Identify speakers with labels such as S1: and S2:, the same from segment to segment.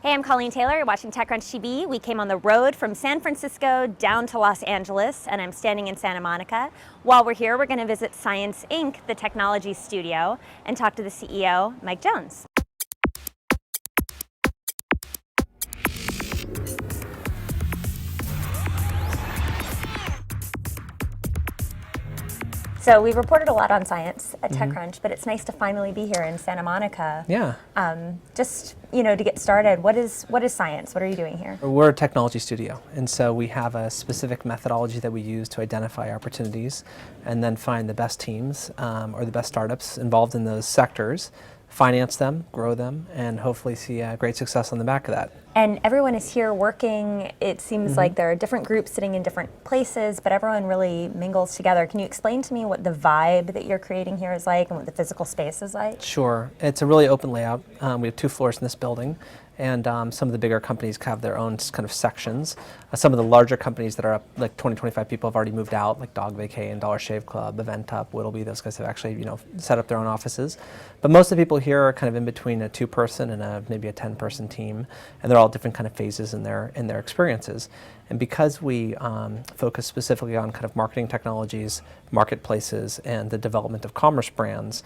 S1: Hey, I'm Colleen Taylor. You're watching TechCrunch TV. We came on the road from San Francisco down to Los Angeles, and I'm standing in Santa Monica. While we're here, we're going to visit Science Inc., the technology studio, and talk to the CEO, Mike Jones. So we've reported a lot on science at TechCrunch, but it's nice to finally be here in Santa Monica.
S2: Yeah.
S1: Just, to get started, what is science? What are you doing here?
S2: We're a technology studio, and so we have a specific methodology that we use to identify opportunities and then find the best teams or the best startups involved in those sectors, finance them, grow them, and hopefully see great success on the back of that.
S1: And everyone is here working. It seems like there are different groups sitting in different places, but everyone really mingles together. Can you explain to me what the vibe that you're creating here is like and what the physical space is like?
S2: Sure. It's a really open layout. We have 2 floors in this building, and some of the bigger companies have their own kind of sections. Some of the larger companies that are up, like 20, 25 people, have already moved out, like Dog Vacay and Dollar Shave Club, EventUp, Whittleby. Those guys have actually, set up their own offices. But most of the people here are kind of in between a 2-person and maybe a 10-person team, and they're all different kind of phases in their experiences. And because we focus specifically on kind of marketing technologies, marketplaces, and the development of commerce brands,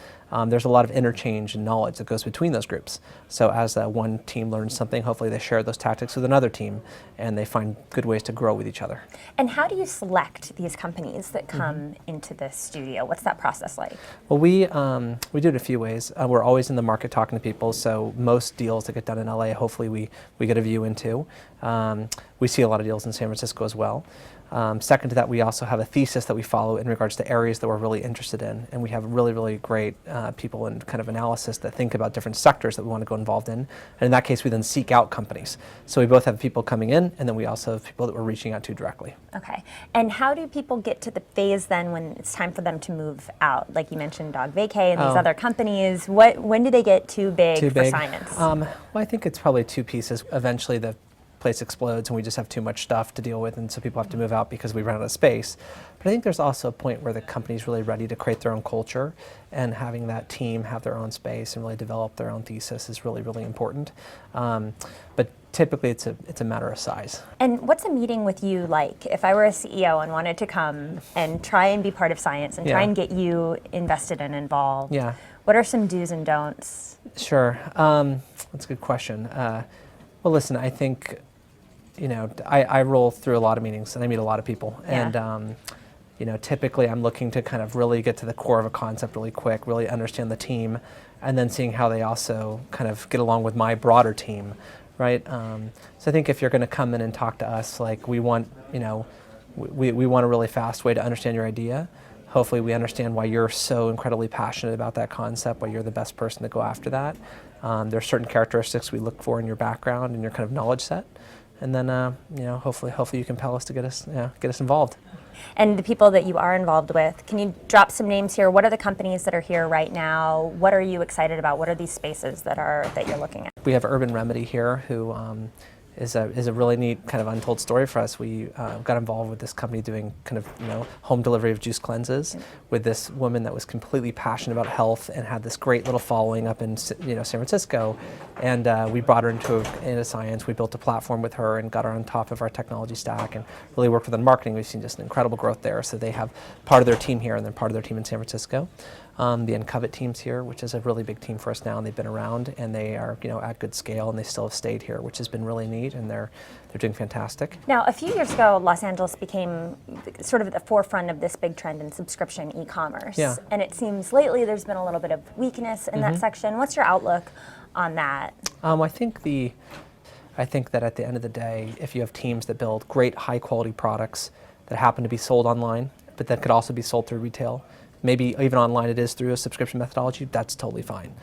S2: there's a lot of interchange and knowledge that goes between those groups. So as one team learns something, hopefully they share those tactics with another team, and they find good ways to grow with each other.
S1: And how do you select these companies that come into the studio? What's that process like?
S2: Well, we do it a few ways. We're always in the market talking to people, so most deals that get done in LA, hopefully we get a view into. We see a lot of deals in San Francisco as well. Second to that, we also have a thesis that we follow in regards to areas that we're really interested in, and we have really, really great people in kind of analysis that think about different sectors that we want to go involved in. And in that case, we then seek out companies. So we both have people coming in, and then we also have people that we're reaching out to directly.
S1: Okay. And how do people get to the phase then when it's time for them to move out? Like you mentioned Dog Vacay and these other companies. When do they get too big for science?
S2: Well, I think it's probably 2 pieces. Eventually the place explodes and we just have too much stuff to deal with, and so people have to move out because we run out of space. But I think there's also a point where the company's really ready to create their own culture, and having that team have their own space and really develop their own thesis is really, really important. But typically it's a matter of size.
S1: And what's a meeting with you like? If I were a CEO and wanted to come and try and be part of science and try and get you invested and involved, what are some do's and don'ts?
S2: Sure. That's a good question. Well, listen, I think I roll through a lot of meetings and I meet a lot of people, and typically I'm looking to kind of really get to the core of a concept really quick, really understand the team, and then seeing how they also kind of get along with my broader team, right? So I think if you're going to come in and talk to us, like we want a really fast way to understand your idea. Hopefully we understand why you're so incredibly passionate about that concept, why you're the best person to go after that. There are certain characteristics we look for in your background and your kind of knowledge set. And then, hopefully you compel us to get us involved.
S1: And the people that you are involved with, can you drop some names here? What are the companies that are here right now? What are you excited about? What are these spaces that you're looking at?
S2: We have Urban Remedy here, who is a really neat kind of untold story for us. We got involved with this company doing kind of home delivery of juice cleanses with this woman that was completely passionate about health and had this great little following up in San Francisco, and we brought her into science. We built a platform with her and got her on top of our technology stack and really worked with them in marketing. We've seen just an incredible growth there. So they have part of their team here and then part of their team in San Francisco. The Incubator team's here, which is a really big team for us now, and they've been around and they are at good scale, and they still have stayed here, which has been really neat, and they're doing fantastic.
S1: Now, a few years ago, Los Angeles became sort of at the forefront of this big trend in subscription e-commerce.
S2: Yeah.
S1: And it seems lately there's been a little bit of weakness in that section. What's your outlook on that?
S2: I think that at the end of the day, if you have teams that build great high quality products that happen to be sold online, but that could also be sold through retail, maybe even online it is through a subscription methodology, that's totally fine.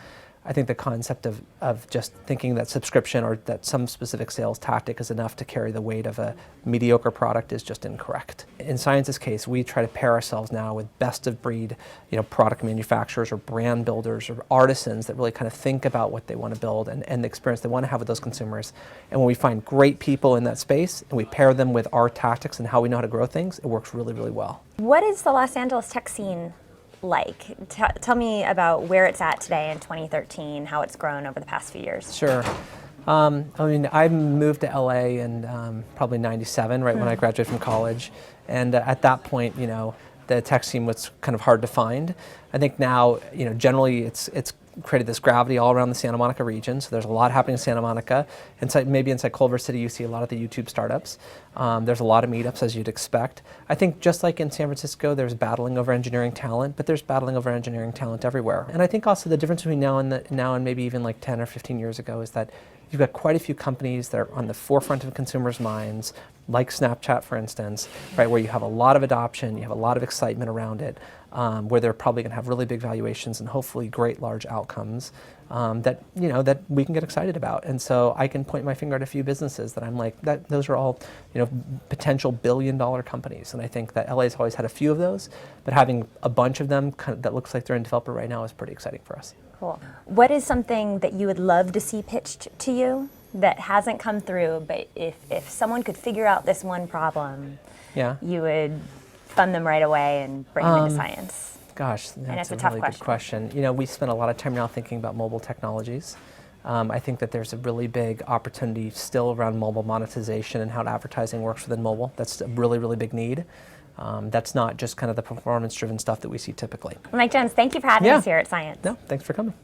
S2: I think the concept of just thinking that subscription or that some specific sales tactic is enough to carry the weight of a mediocre product is just incorrect. In Science's case, we try to pair ourselves now with best of breed, product manufacturers or brand builders or artisans that really kind of think about what they want to build and the experience they want to have with those consumers. And when we find great people in that space and we pair them with our tactics and how we know how to grow things, it works really, really well.
S1: What is the Los Angeles tech scene like? Tell me about where it's at today in 2013, how it's grown over the past few years.
S2: Sure. I mean, I moved to LA in probably '97, right when I graduated from college, and at that point, you know, the tech scene was kind of hard to find. I think now, you know, generally it's created this gravity all around the Santa Monica region. So there's a lot happening in Santa Monica. Maybe inside Culver City, you see a lot of the YouTube startups. There's a lot of meetups, as you'd expect. I think just like in San Francisco, there's battling over engineering talent, but there's battling over engineering talent everywhere. And I think also the difference between now and maybe even like 10 or 15 years ago is that you've got quite a few companies that are on the forefront of consumers' minds, like Snapchat, for instance, right, where you have a lot of adoption, you have a lot of excitement around it, where they're probably going to have really big valuations and hopefully great large outcomes that we can get excited about. And so I can point my finger at a few businesses that I'm like, those are all, you know, potential billion-dollar companies. And I think that LA's always had a few of those, but having a bunch of them that looks like they're in developer right now is pretty exciting for us.
S1: Cool. What is something that you would love to see pitched to you that hasn't come through, but if someone could figure out this one problem, you would fund them right away and bring them into science?
S2: Gosh, that's
S1: a
S2: a
S1: tough
S2: really
S1: question.
S2: good question. You know, we spend a lot of time now thinking about mobile technologies. I think that there's a really big opportunity still around mobile monetization and how advertising works within mobile. That's a really, really big need. That's not just kind of the performance-driven stuff that we see typically.
S1: Mike Jones, thank you for having us here at Science.
S2: No, thanks for coming.